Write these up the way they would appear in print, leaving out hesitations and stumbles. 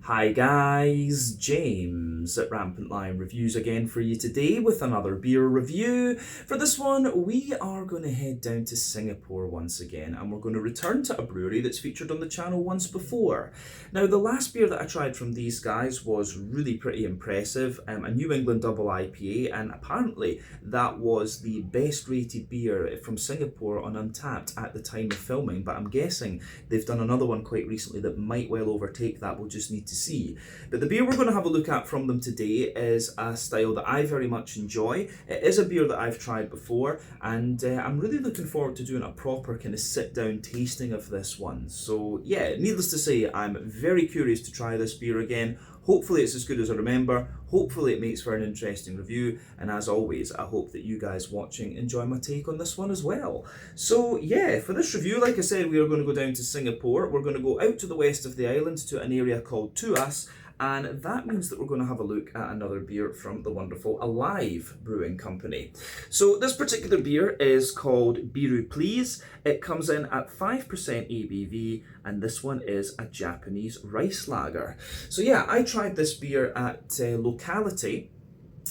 Hi guys, James at Rampant Lion Reviews again for you today with another beer review. For this one, we are going to head down to Singapore once again, and we're going to return to a brewery that's featured on the channel once before. Now, the last beer that I tried from these guys was really pretty impressive, a New England double IPA, and apparently that was the best rated beer from Singapore on Untappd at the time of filming, but I'm guessing they've done another one quite recently that might well overtake that. We'll just need to see. But the beer we're going to have a look at from them today is a style that I very much enjoy. It is a beer that I've tried before, and I'm really looking forward to doing a proper kind of sit down tasting of this one. So yeah, needless to say, I'm very curious to try this beer again. Hopefully it's as good as I remember, hopefully it makes for an interesting review, and as always, I hope that you guys watching enjoy my take on this one as well. So yeah, for this review, like I said, we are going to go down to Singapore. We're going to go out to the west of the island to an area called Tuas, and that means that we're going to have a look at another beer from the wonderful Alive Brewing Company. So this particular beer is called Biiru Please. It comes in at 5% ABV, and this one is a Japanese rice lager. So yeah, I tried this beer at Locality.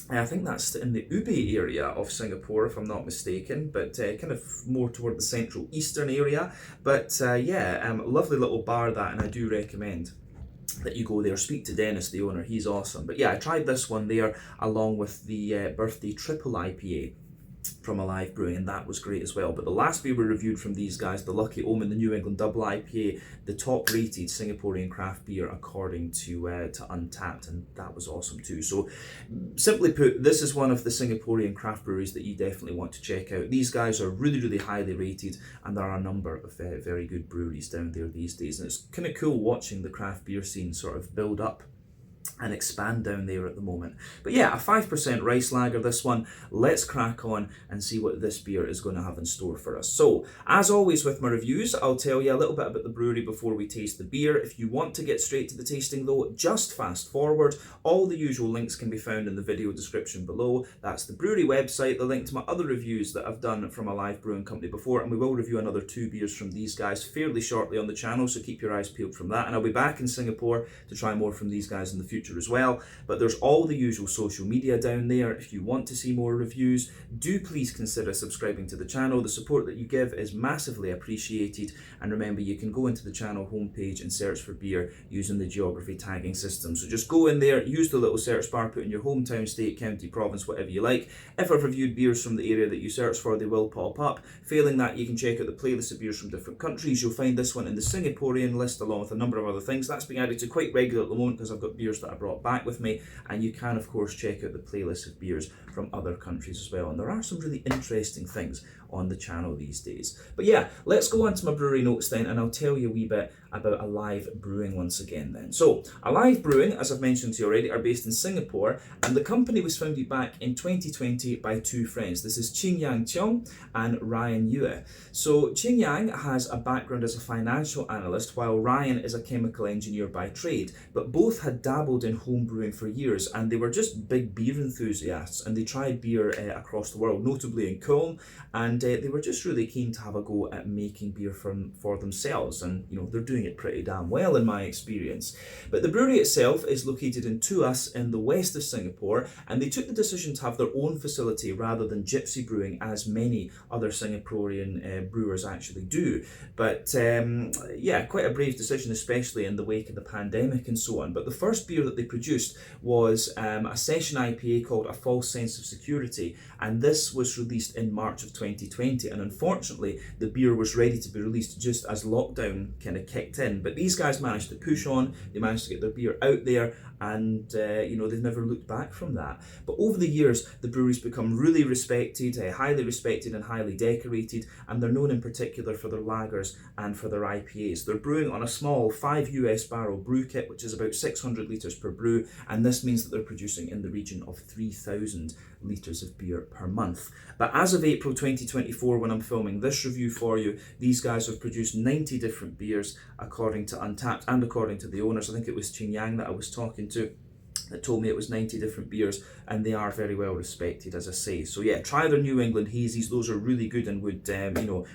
I think that's in the Ubi area of Singapore, if I'm not mistaken, but kind of more toward the central eastern area. But lovely little bar that, and I do recommend that you go there. Speak to Dennis, the owner, he's awesome. But yeah, I tried this one there along with the birthday triple IPA from Alive Brewing, and that was great as well. But the last beer we reviewed from these guys, the Lucky Omen, the New England double IPA, the top rated Singaporean craft beer according to Untappd, and that was awesome too. So simply put, this is one of the Singaporean craft breweries that you definitely want to check out. These guys are really highly rated, and there are a number of very good breweries down there these days, and it's kind of cool watching the craft beer scene sort of build up and expand down there at the moment. But yeah, a 5% rice lager, this one. Let's crack on and see what this beer is going to have in store for us. So, as always with my reviews, I'll tell you a little bit about the brewery before we taste the beer. If you want to get straight to the tasting though, just fast forward. All the usual links can be found in the video description below. That's the brewery website, the link to my other reviews that I've done from Alive Brewing Company before, and we will review another 2 beers from these guys fairly shortly on the channel, so keep your eyes peeled from that. And I'll be back in Singapore to try more from these guys in the future as well. But there's all the usual social media down there. If you want to see more reviews, do please consider subscribing to the channel. The support that you give is massively appreciated, and remember, you can go into the channel homepage and search for beer using the geography tagging system. So just go in there, use the little search bar, put in your hometown, state, county, province, whatever you like. If I've reviewed beers from the area that you search for, they will pop up. Failing that, you can check out the playlist of beers from different countries. You'll find this one in the Singaporean list along with a number of other things. That's being added to quite regular at the moment because I've got beers that I brought back with me, and you can of course check out the playlist of beers from other countries as well, and there are some really interesting things on the channel these days. But yeah, let's go on to my brewery notes then, and I'll tell you a wee bit about Alive Brewing once again then. So, Alive Brewing, as I've mentioned to you already, are based in Singapore, and the company was founded back in 2020 by 2 friends. This is Ching Yang Cheong and Ryan Yue. So, Ching Yang has a background as a financial analyst, while Ryan is a chemical engineer by trade, but both had dabbled in home brewing for years, and they were just big beer enthusiasts, and they tried beer across the world, notably in Cologne, and they were just really keen to have a go at making beer for themselves, and you know, they're doing it pretty damn well in my experience. But the brewery itself is located in Tuas in the west of Singapore, and they took the decision to have their own facility rather than gypsy brewing as many other Singaporean brewers actually do. But yeah, quite a brave decision, especially in the wake of the pandemic and so on. But the first beer that they produced was a session IPA called A False Sense of Security, and this was released in March of 2020, and unfortunately the beer was ready to be released just as lockdown kind of kicked in. But these guys managed to push on, they managed to get their beer out there, and you know, they've never looked back from that. But over the years, the brewery's become really respected, highly respected and highly decorated, and they're known in particular for their lagers and for their IPAs. They're brewing on a small 5 US barrel brew kit, which is about 600 litres per brew, and this means that they're producing in the region of 3,000 litres of beer per month. But as of April 2024, when I'm filming this review for you, these guys have produced 90 different beers according to Untappd and according to the owners. I think it was Ching Yang that I was talking to. that told me it was 90 different beers, and they are very well respected, as I say. So yeah, try their New England hazies. Those are really good and would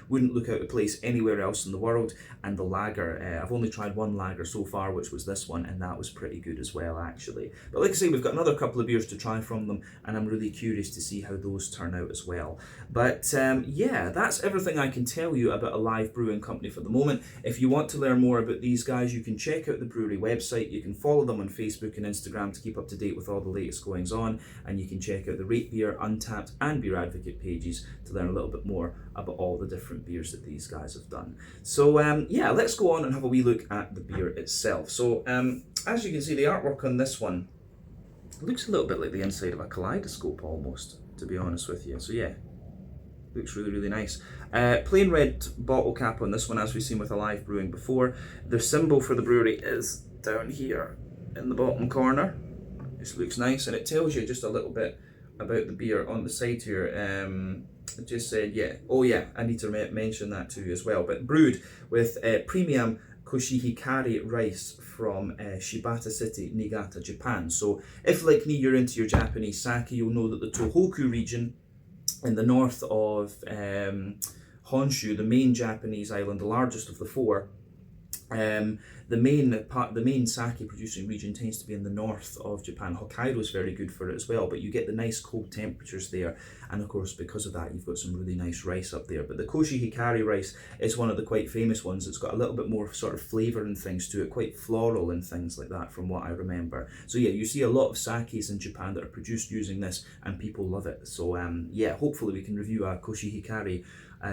wouldn't look out of place anywhere else in the world. And the lager, I've only tried one lager so far, which was this one, and that was pretty good as well, actually. But like I say, we've got another couple of beers to try from them, and I'm really curious to see how those turn out as well. But yeah, that's everything I can tell you about Alive Brewing Company for the moment. If you want to learn more about these guys, you can check out the brewery website. You can follow them on Facebook and Instagram to keep up to date with all the latest goings on, and you can check out the Rate Beer, Untappd and Beer Advocate pages to learn a little bit more about all the different beers that these guys have done. So yeah, let's go on and have a wee look at the beer itself. So as you can see, the artwork on this one looks a little bit like the inside of a kaleidoscope almost, to be honest with you. So yeah, looks really, really nice. Plain red bottle cap on this one, as we've seen with Alive Brewing before. The symbol for the brewery is down here in the bottom corner. This looks nice, and it tells you just a little bit about the beer on the side here. It just said, yeah, oh yeah, I need to mention that to you as well, but brewed with premium koshihikari rice from Shibata City, Niigata, Japan. So if, like me, you're into your Japanese sake, you'll know that the Tohoku region in the north of Honshu, the main Japanese island, the largest of the four, the main sake producing region tends to be in the north of Japan. Hokkaido is very good for it as well, but you get the nice cold temperatures there, and of course because of that you've got some really nice rice up there. But the koshihikari rice is one of the quite famous ones. It's got a little bit more sort of flavour and things to it, quite floral and things like that from what I remember. So yeah, you see a lot of sakes in Japan that are produced using this, and people love it. So yeah, hopefully we can review a koshihikari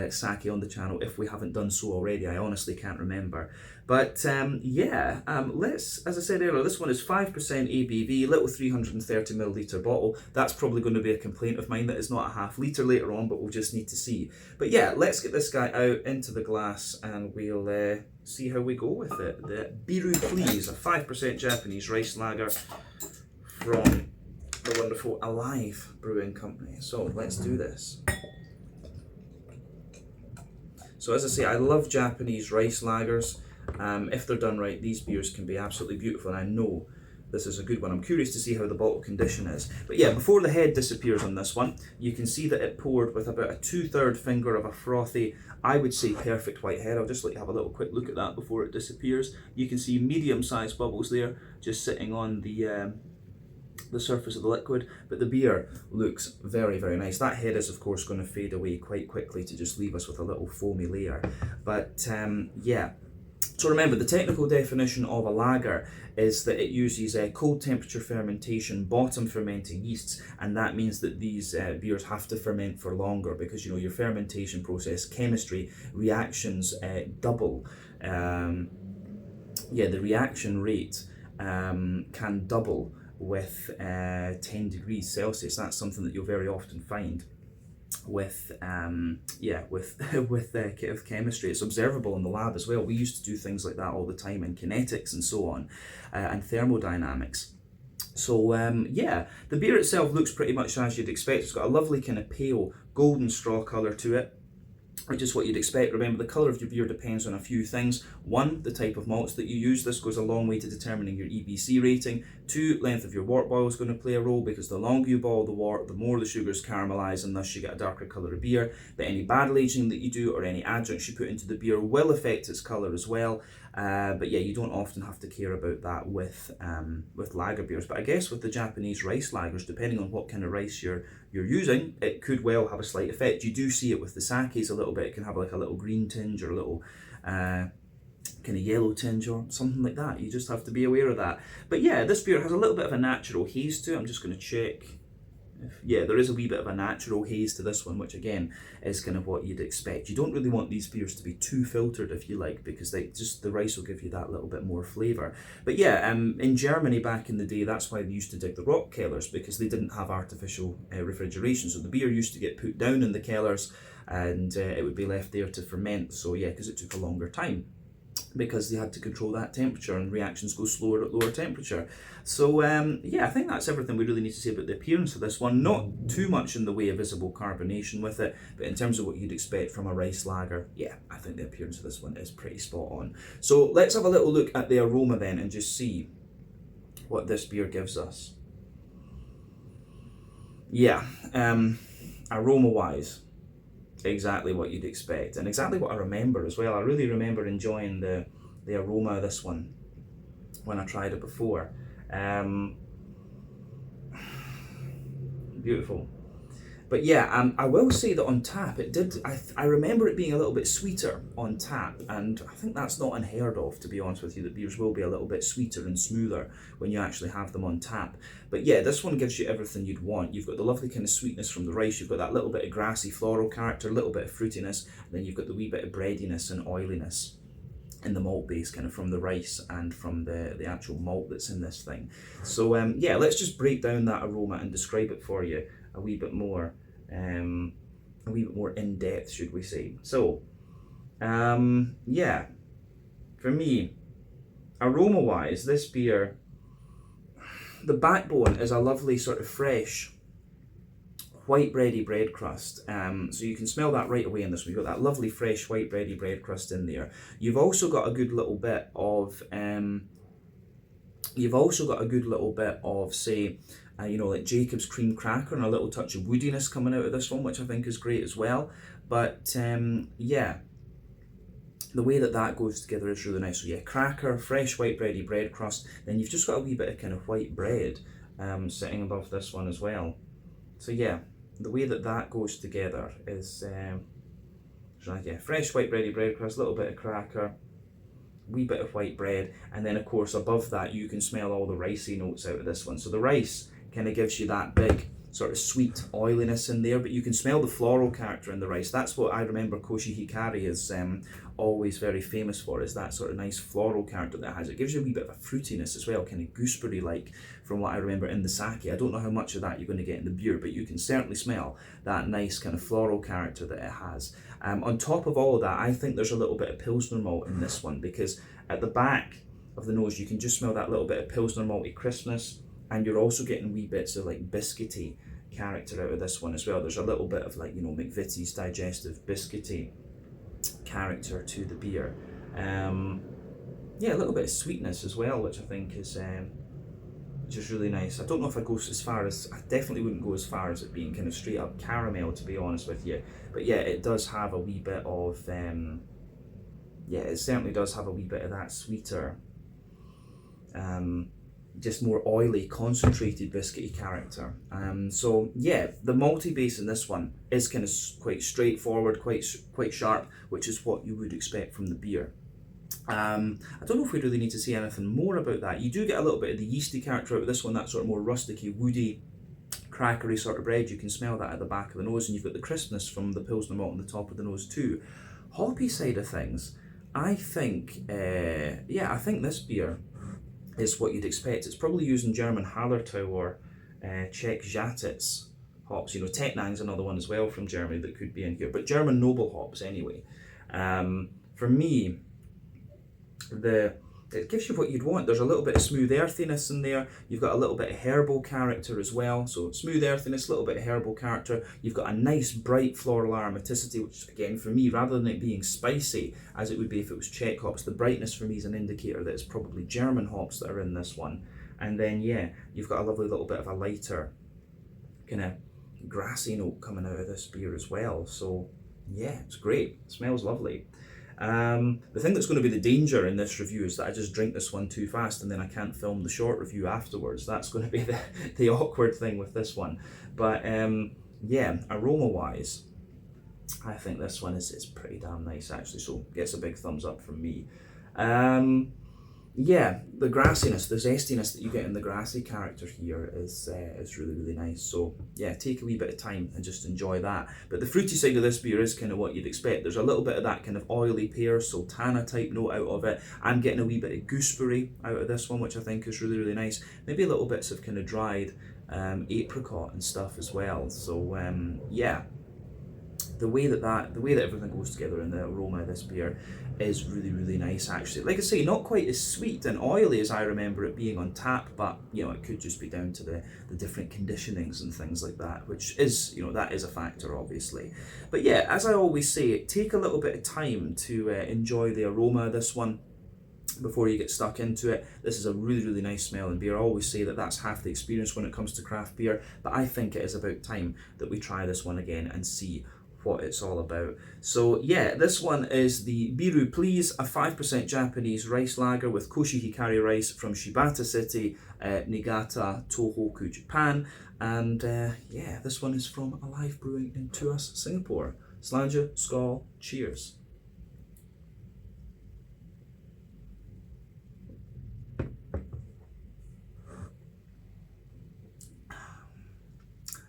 sake on the channel if we haven't done so already. I honestly can't remember. But yeah, let's, as I said earlier, this one is 5% ABV, little 330ml bottle. That's probably going to be a complaint of mine that it's not a half litre later on, but we'll just need to see. But yeah, let's get this guy out into the glass and we'll see how we go with it. The Biiru Please, a 5% Japanese rice lager from the wonderful Alive Brewing Company. So let's do this. So as I say, I love Japanese rice lagers. If they're done right, these beers can be absolutely beautiful, and I know this is a good one. I'm curious to see how the bottle condition is. But yeah, before the head disappears on this one, you can see that it poured with about a 2/3 finger of a frothy, I would say perfect white head. I'll just let you have a little quick look at that before it disappears. You can see medium-sized bubbles there, just sitting on the surface of the liquid, but the beer looks very, very nice. That head is of course going to fade away quite quickly to just leave us with a little foamy layer. But yeah, so remember, the technical definition of a lager is that it uses cold temperature fermentation, bottom fermenting yeasts, and that means that these beers have to ferment for longer because, you know, your fermentation process, chemistry, reactions double. Yeah, the reaction rate can double with 10 degrees Celsius. That's something that you'll very often find with with chemistry. It's observable in the lab as well. We used to do things like that all the time in kinetics and so on, and thermodynamics. So yeah, the beer itself looks pretty much as you'd expect. It's got a lovely kind of pale golden straw colour to it, which is what you'd expect. Remember, the colour of your beer depends on a few things. One, the type of malts that you use. This goes a long way to determining your EBC rating. Two, length of your wort boil is going to play a role, because the longer you boil the wort, the more the sugars caramelise, and thus you get a darker colour of beer. But any barrel aging that you do or any adjuncts you put into the beer will affect its colour as well. But yeah, you don't often have to care about that with lager beers. But I guess with the Japanese rice lagers, depending on what kind of rice you're using, it could well have a slight effect. You do see it with the sakes a little bit. It can have like a little green tinge or a little kind of yellow tinge or something like that. You just have to be aware of that. But yeah, this beer has a little bit of a natural haze to it. I'm just going to check. Yeah, there is a wee bit of a natural haze to this one, which again is kind of what you'd expect. You don't really want these beers to be too filtered, if you like, because the rice will give you that little bit more flavour. But yeah, in Germany back in the day, that's why they used to dig the rock cellars, because they didn't have artificial refrigeration. So the beer used to get put down in the cellars, and it would be left there to ferment. So yeah, because it took a longer time, because they had to control that temperature, and reactions go slower at lower temperature. So yeah, I think that's everything we really need to say about the appearance of this one. Not too much in the way of visible carbonation with it, but in terms of what you'd expect from a rice lager, yeah, I think the appearance of this one is pretty spot on. So let's have a little look at the aroma then and just see what this beer gives us. Yeah, aroma-wise, exactly what you'd expect, and exactly what I remember as well. I really remember enjoying the aroma of this one when I tried it before. Beautiful. But yeah, I will say that on tap, it did. I remember it being a little bit sweeter on tap, and I think that's not unheard of, to be honest with you. That beers will be a little bit sweeter and smoother when you actually have them on tap. But yeah, this one gives you everything you'd want. You've got the lovely kind of sweetness from the rice. You've got that little bit of grassy floral character, a little bit of fruitiness, and then you've got the wee bit of breadiness and oiliness in the malt base, kind of from the rice and from the actual malt that's in this thing. So yeah, let's just break down that aroma and describe it for you a wee bit more in depth, should we say. So yeah, for me, aroma wise, this beer, the backbone is a lovely sort of fresh white bready bread crust. So you can smell that right away in this one. You've got that lovely fresh white bready bread crust in there. You've also got a good little bit of say, you know, like Jacob's cream cracker and a little touch of woodiness coming out of this one, which I think is great as well. But yeah, the way that goes together is really nice. So yeah, cracker, fresh white bready bread crust, then you've just got a wee bit of kind of white bread sitting above this one as well. So yeah, the way that goes together is yeah, fresh white bready bread crust, a little bit of cracker, wee bit of white bread, and then of course above that you can smell all the ricey notes out of this one. So the rice kind of gives you that big sort of sweet oiliness in there, but you can smell the floral character in the rice. That's what I remember Koshi Hikari is always very famous for, is that sort of nice floral character that it has. It gives you a wee bit of a fruitiness as well, kind of gooseberry like, from what I remember in the sake. I don't know how much of that you're going to get in the beer, but you can certainly smell that nice kind of floral character that it has. On top of all of that, I think there's a little bit of Pilsner malt in this one, because at the back of the nose you can just smell that little bit of Pilsner malty crispness, and you're also getting wee bits of like biscuity character out of this one as well. There's a little bit of, like, you know, McVitie's digestive biscuity character to the beer. Yeah, a little bit of sweetness as well, which I think is just really nice. I don't know if I definitely wouldn't go as far as it being kind of straight up caramel, to be honest with you. But yeah, it does have a wee bit of, yeah, it certainly does have a wee bit of that sweeter, just more oily, concentrated biscuity character. So yeah, the malty base in this one is kind of quite straightforward, quite sharp, which is what you would expect from the beer. I don't know if we really need to say anything more about that. You do get a little bit of the yeasty character out of this one, that sort of more rusticy, woody, crackery sort of bread. You can smell that at the back of the nose, and you've got the crispness from the Pilsner malt on the top of the nose too. Hoppy side of things, I think, yeah, I think this beer is what you'd expect. It's probably using German Hallertau or Czech Žatec hops. You know, Tettnang's another one as well from Germany that could be in here, but German noble hops anyway. For me, it gives you what you'd want. There's a little bit of smooth earthiness in there. You've got a little bit of herbal character as well. So smooth earthiness, a little bit of herbal character. You've got a nice bright floral aromaticity, which again for me, rather than it being spicy as it would be if it was Czech hops, the brightness for me is an indicator that it's probably German hops that are in this one. And then yeah, you've got a lovely little bit of a lighter kind of grassy note coming out of this beer as well. So yeah, it's great. It smells lovely. The thing that's going to be the danger in this review is that I just drink this one too fast and then I can't film the short review afterwards. That's going to be the awkward thing with this one. But yeah, aroma wise, I think this one is pretty damn nice actually, so gets a big thumbs up from me. Yeah, the grassiness, the zestiness that you get in the grassy character here is really, really nice. So yeah, take a wee bit of time and just enjoy that. But the fruity side of this beer is kind of what you'd expect. There's a little bit of that kind of oily pear, sultana type note out of it. I'm getting a wee bit of gooseberry out of this one, which I think is really, really nice. Maybe little bits of kind of dried apricot and stuff as well. So yeah, the way that everything goes together in the aroma of this beer is really, really nice actually. Like I say, not quite as sweet and oily as I remember it being on tap, but you know, it could just be down to the different conditionings and things like that, which is, you know, that is a factor obviously. But yeah, as I always say, take a little bit of time to enjoy the aroma of this one. before you get stuck into it. This is a really, really nice smelling beer. I always say that that's half the experience when it comes to craft beer, but I think it is about time that we try this one again and see what it's all about. So yeah, this one is the Biiru Please, a 5% Japanese rice lager with Koshi Hikari rice from Shibata City, Niigata, Tohoku, Japan. And yeah, this one is from Alive Brewing in Tuas, Singapore. Slanja, skål, cheers.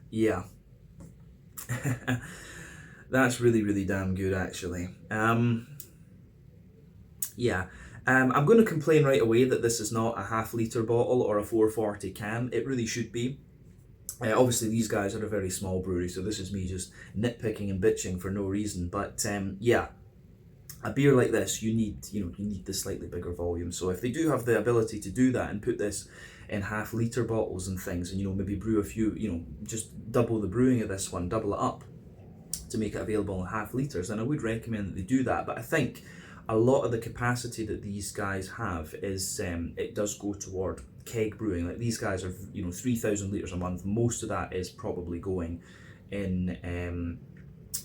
Yeah. That's really, really damn good, actually. Yeah. I'm going to complain right away that this is not a half-litre bottle or a 440 can. It really should be. Obviously, these guys are a very small brewery, so this is me just nitpicking and bitching for no reason. But yeah, a beer like this, you need the slightly bigger volume. So if they do have the ability to do that and put this in half-litre bottles and things, and maybe brew a few, just double the brewing of this one, double it up to make it available in half litres, then I would recommend that they do that. But I think a lot of the capacity that these guys have is it does go toward keg brewing. Like these guys are 3,000 litres a month. Most of that is probably going in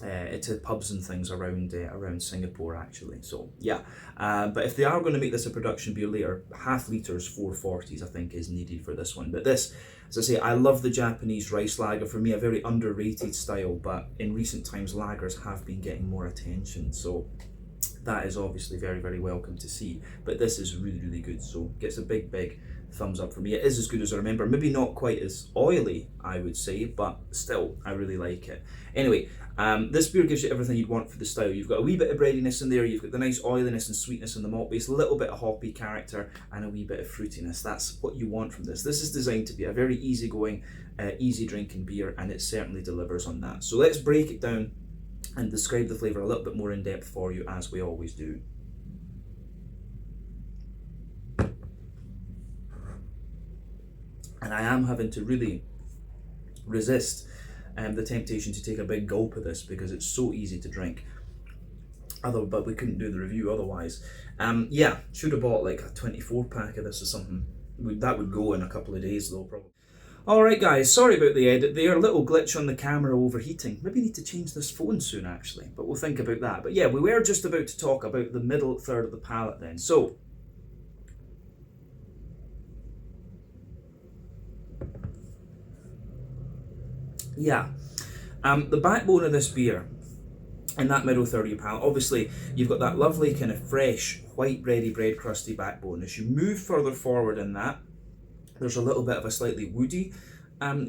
to pubs and things around Singapore, actually. So yeah, but if they are going to make this a production beer later, half litres, 440s I think is needed for this one. But this, as I say, I love the Japanese rice lager. For me, a very underrated style, but in recent times lagers have been getting more attention, so that is obviously very, very welcome to see. But this is really, really good, so gets a big thumbs up for me. It is as good as I remember. Maybe not quite as oily, I would say, but still, I really like it. Anyway, this beer gives you everything you'd want for the style. You've got a wee bit of breadiness in there, you've got the nice oiliness and sweetness in the malt base, a little bit of hoppy character, and a wee bit of fruitiness. That's what you want from this. This is designed to be a very easygoing, easy drinking beer, and it certainly delivers on that. So let's break it down and describe the flavour a little bit more in depth for you, as we always do. And I am having to really resist the temptation to take a big gulp of this because it's so easy to drink. But we couldn't do the review otherwise. Yeah, should have bought like a 24 pack of this or something. That would go in a couple of days though, probably. Alright guys, sorry about the edit there, a little glitch on the camera overheating. Maybe need to change this phone soon actually, but we'll think about that. But yeah, we were just about to talk about the middle third of the palate then. So, yeah, the backbone of this beer in that middle third of your palate, obviously you've got that lovely kind of fresh, white bready, bread crusty backbone. As you move further forward in that, there's a little bit of a slightly woody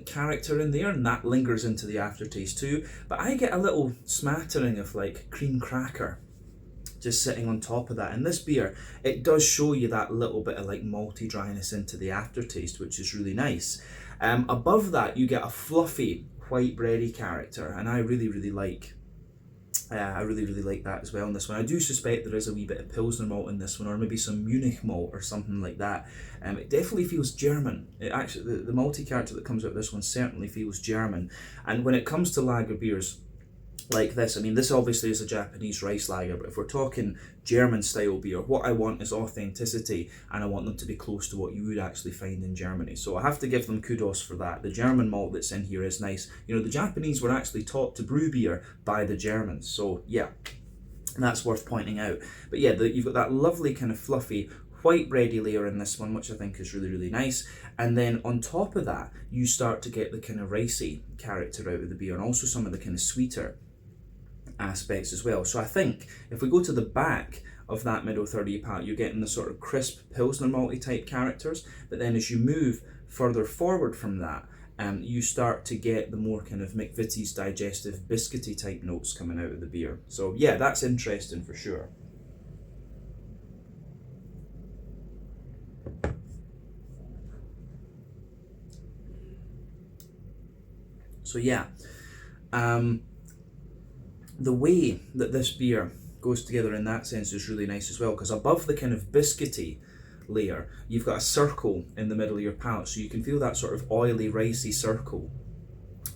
character in there, and that lingers into the aftertaste too. But I get a little smattering of like cream cracker just sitting on top of that. And this beer, it does show you that little bit of like malty dryness into the aftertaste, which is really nice. Above that, you get a fluffy white bready character, and I really, really like that as well in this one. I do suspect there is a wee bit of Pilsner malt in this one, or maybe some Munich malt or something like that. It definitely feels German. It actually, the malty character that comes out of this one certainly feels German. And when it comes to lager beers like this, I mean, this obviously is a Japanese rice lager, but if we're talking German style beer, what I want is authenticity, and I want them to be close to what you would actually find in Germany. So I have to give them kudos for that. The German malt that's in here is nice. The Japanese were actually taught to brew beer by the Germans, so yeah, that's worth pointing out. But yeah, you've got that lovely kind of fluffy white bready layer in this one, which I think is really, really nice. And then on top of that, you start to get the kind of ricey character out of the beer, and also some of the kind of sweeter aspects as well. So I think if we go to the back of that middle third of your palate, you're getting the sort of crisp Pilsner malty type characters, but then as you move further forward from that, you start to get the more kind of McVitie's digestive biscuity type notes coming out of the beer. So yeah, that's interesting for sure. So yeah, the way that this beer goes together in that sense is really nice as well, because above the kind of biscuity layer, you've got a circle in the middle of your palate, so you can feel that sort of oily, ricey circle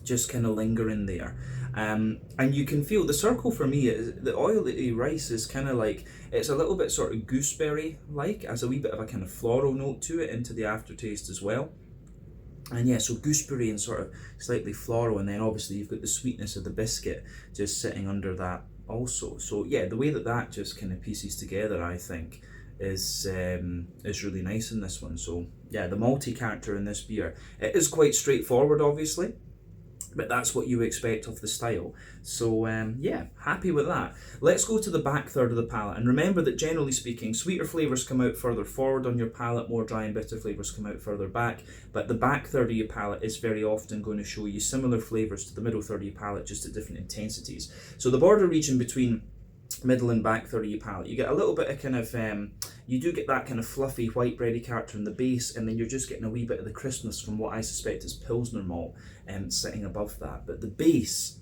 just kind of lingering there. And you can feel the circle for me is the oily rice is kind of like, it's a little bit sort of gooseberry like, as a wee bit of a kind of floral note to it into the aftertaste as well. And yeah, so gooseberry and sort of slightly floral, and then obviously you've got the sweetness of the biscuit just sitting under that also. So yeah, the way that just kind of pieces together, I think, is really nice in this one. So yeah, the malty character in this beer, it is quite straightforward, obviously, but that's what you expect of the style. So yeah, happy with that. Let's go to the back third of the palate, and remember that generally speaking, sweeter flavours come out further forward on your palate, more dry and bitter flavours come out further back, but the back third of your palate is very often going to show you similar flavours to the middle third of your palate, just at different intensities. So the border region between middle and back third of your palate, you get a little bit of kind of you do get that kind of fluffy white bready character in the base, and then you're just getting a wee bit of the crispness from what I suspect is Pilsner malt sitting above that. But the base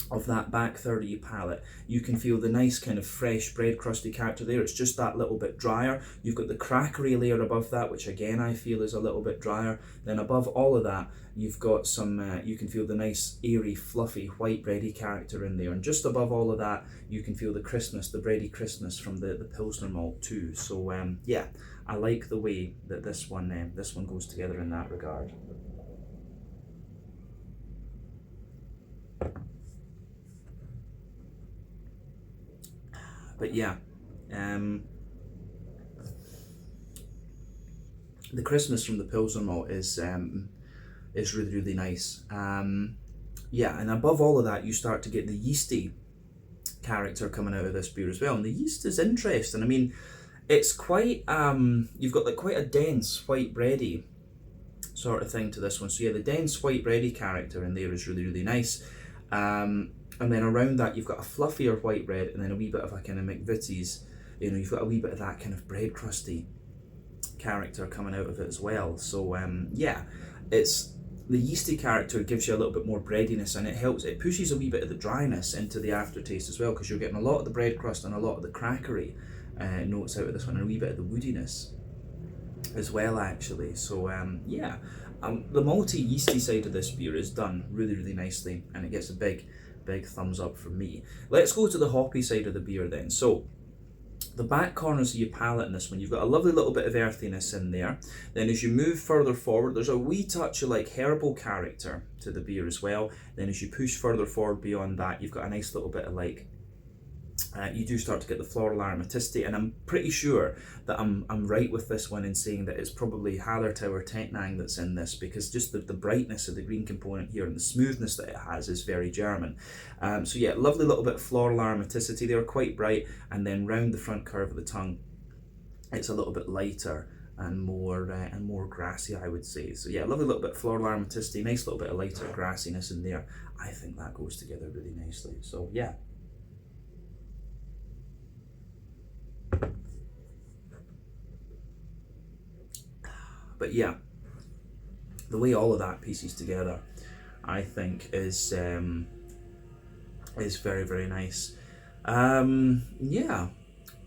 of that back third of your palate, you can feel the nice kind of fresh bread crusty character there. It's just that little bit drier. You've got the crackery layer above that, which again I feel is a little bit drier. Then above all of that, you've got some, you can feel the nice airy fluffy white bready character in there, and just above all of that you can feel the crispness, the bready crispness from the Pilsner malt too. So yeah, I like the way that this one goes together in that regard. But yeah, the crispness from the Pilsner malt is really, really nice. Yeah, and above all of that, you start to get the yeasty character coming out of this beer as well. And the yeast is interesting. I mean, it's quite, you've got like quite a dense white bready sort of thing to this one. So yeah, the dense white bready character in there is really, really nice. And then around that you've got a fluffier white bread, and then a wee bit of a kind of McVitie's, you know, you've got a wee bit of that kind of bread crusty character coming out of it as well. So yeah, it's the yeasty character gives you a little bit more breadiness, and it pushes a wee bit of the dryness into the aftertaste as well, because you're getting a lot of the bread crust and a lot of the crackery notes out of this one, and a wee bit of the woodiness as well actually. So yeah, the malty yeasty side of this beer is done really, really nicely, and it gets a big thumbs up from me. Let's go to the hoppy side of the beer then. So the back corners of your palate in this one, you've got a lovely little bit of earthiness in there. Then as you move further forward, there's a wee touch of like herbal character to the beer as well. Then as you push further forward beyond that, you've got a nice little bit of like you do start to get the floral aromaticity, and I'm pretty sure that I'm right with this one in saying that it's probably Hallertauer Tettnang that's in this, because just the brightness of the green component here and the smoothness that it has is very German. So yeah, lovely little bit of floral aromaticity there, quite bright, and then round the front curve of the tongue, it's a little bit lighter and more grassy, I would say. So yeah, lovely little bit of floral aromaticity, nice little bit of lighter grassiness in there. I think that goes together really nicely. So yeah. But yeah, the way all of that pieces together, I think is very, very nice. Yeah,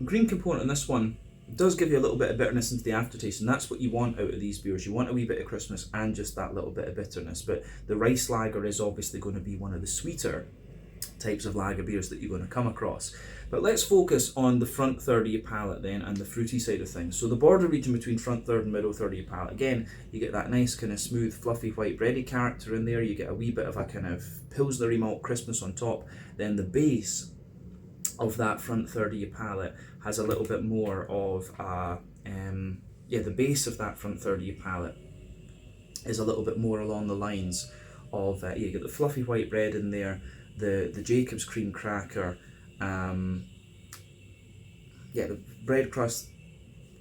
green component in this one does give you a little bit of bitterness into the aftertaste, and that's what you want out of these beers. You want a wee bit of crispness and just that little bit of bitterness. But the rice lager is obviously going to be one of the sweeter types of lager beers that you're going to come across. But let's focus on the front third of your palate then, and the fruity side of things. So the border region between front third and middle third of your palate, again, you get that nice kind of smooth fluffy white bready character in there. You get a wee bit of a kind of pilsnery malt crispness on top. Then the base of that front third of your palate has a little bit more of the base of that front third of your palate is a little bit more along the lines of you get the fluffy white bread in there, the Jacob's cream cracker, the bread crust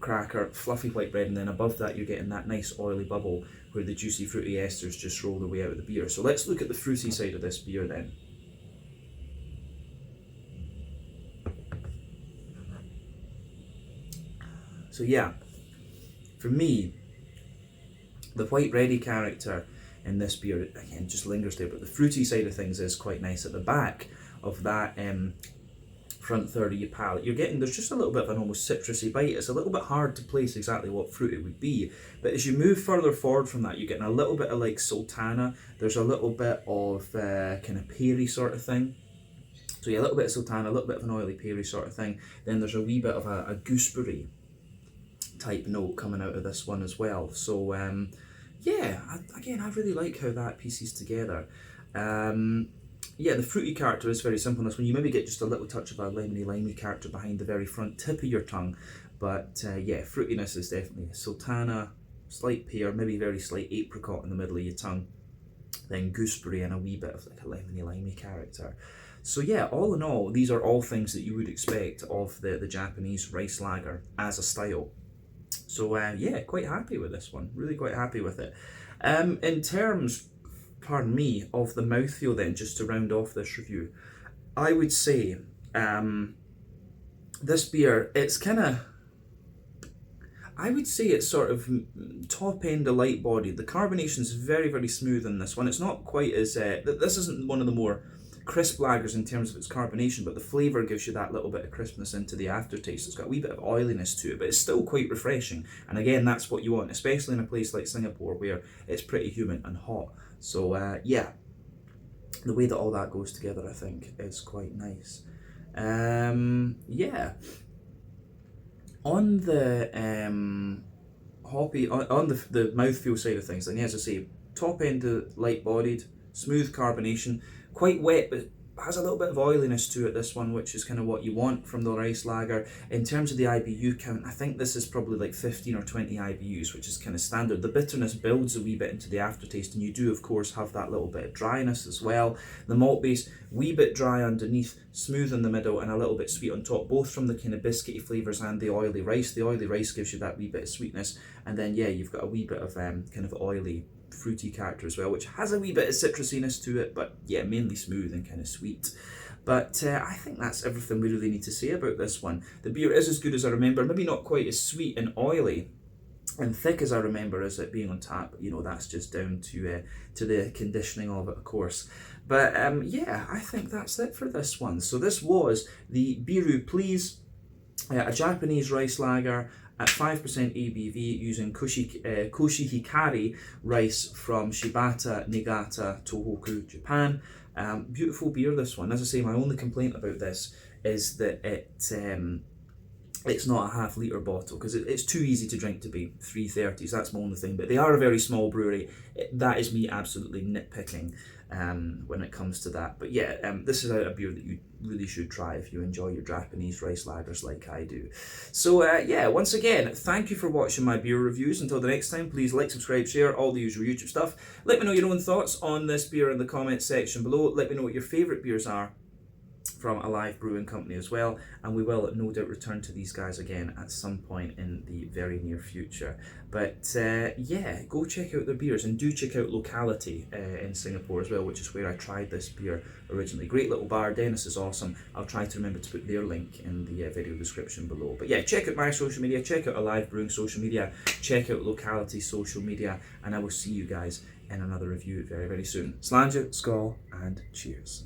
cracker, fluffy white bread, and then above that you're getting that nice oily bubble where the juicy fruity esters just roll their way out of the beer. So let's look at the fruity side of this beer then. So yeah, for me, the white bready character in this beer, again, just lingers there, but the fruity side of things is quite nice. At the back of that front third of your palate, you're getting, there's just a little bit of an almost citrusy bite. It's a little bit hard to place exactly what fruit it would be, but as you move further forward from that, you're getting a little bit of like sultana. There's a little bit of kind of peary sort of thing. So yeah, a little bit of sultana, a little bit of an oily peary sort of thing. Then there's a wee bit of a gooseberry type note coming out of this one as well. So yeah, again, I really like how that pieces together. Yeah, the fruity character is very simple in this one. You maybe get just a little touch of a lemony character behind the very front tip of your tongue, but yeah, fruitiness is definitely sultana, slight pear, maybe very slight apricot in the middle of your tongue, then gooseberry and a wee bit of like a lemony character. So yeah, all in all, these are all things that you would expect of the Japanese rice lager as a style. So yeah, quite happy with this one, really quite happy with it. In terms, pardon me, of the mouthfeel then, just to round off this review, I would say this beer, it's kind of, I would say it's sort of top end of light bodied. The carbonation is very, very smooth in this one. It's not quite as, this isn't one of the more crisp lagers in terms of its carbonation, but the flavour gives you that little bit of crispness into the aftertaste. It's got a wee bit of oiliness to it, but it's still quite refreshing. And again, that's what you want, especially in a place like Singapore where it's pretty humid and hot. So yeah, the way that all that goes together, I think, is quite nice. Yeah. On the hoppy, on the mouthfeel side of things, then as I say, top end of light bodied, smooth carbonation, quite wet, but has a little bit of oiliness to it, this one, which is kind of what you want from the rice lager. In terms of the IBU count, I think this is probably like 15 or 20 IBUs, which is kind of standard. The bitterness builds a wee bit into the aftertaste, and you do, of course, have that little bit of dryness as well. The malt base, wee bit dry underneath, smooth in the middle, and a little bit sweet on top, both from the kind of biscuity flavours and the oily rice. The oily rice gives you that wee bit of sweetness, and then, yeah, you've got a wee bit of kind of oily, fruity character as well, which has a wee bit of citrusiness to it, but yeah, mainly smooth and kind of sweet. But I think that's everything we really need to say about this one. The beer is as good as I remember, maybe not quite as sweet and oily and thick as I remember as it being on tap. You know, that's just down to the conditioning of it, of course. But yeah, I think that's it for this one. So this was the Biiru Please, a Japanese rice lager at 5% ABV using Koshihikari rice from Shibata, Niigata, Tohoku, Japan. Beautiful beer, this one. As I say, my only complaint about this is that it's not a half-litre bottle, because it's too easy to drink to be 330s. That's my only thing. But they are a very small brewery. That is me absolutely nitpicking when it comes to that. But yeah, this is a beer that you really should try if you enjoy your Japanese rice lagers like I do. So yeah, once again, thank you for watching my beer reviews. Until the next time, please like, subscribe, share, all the usual YouTube stuff. Let me know your own thoughts on this beer in the comments section below. Let me know what your favourite beers are from a live brewing company as well, and we will no doubt return to these guys again at some point in the very near future. But yeah, go check out their beers, and do check out Locality in Singapore as well, which is where I tried this beer originally. Great little bar. Dennis is awesome. I'll try to remember to put their link in the video description below. But yeah, check out my social media, check out Alive Brewing social media, check out Locality social media, and I will see you guys in another review very, very soon. Slàinte, skål, and cheers.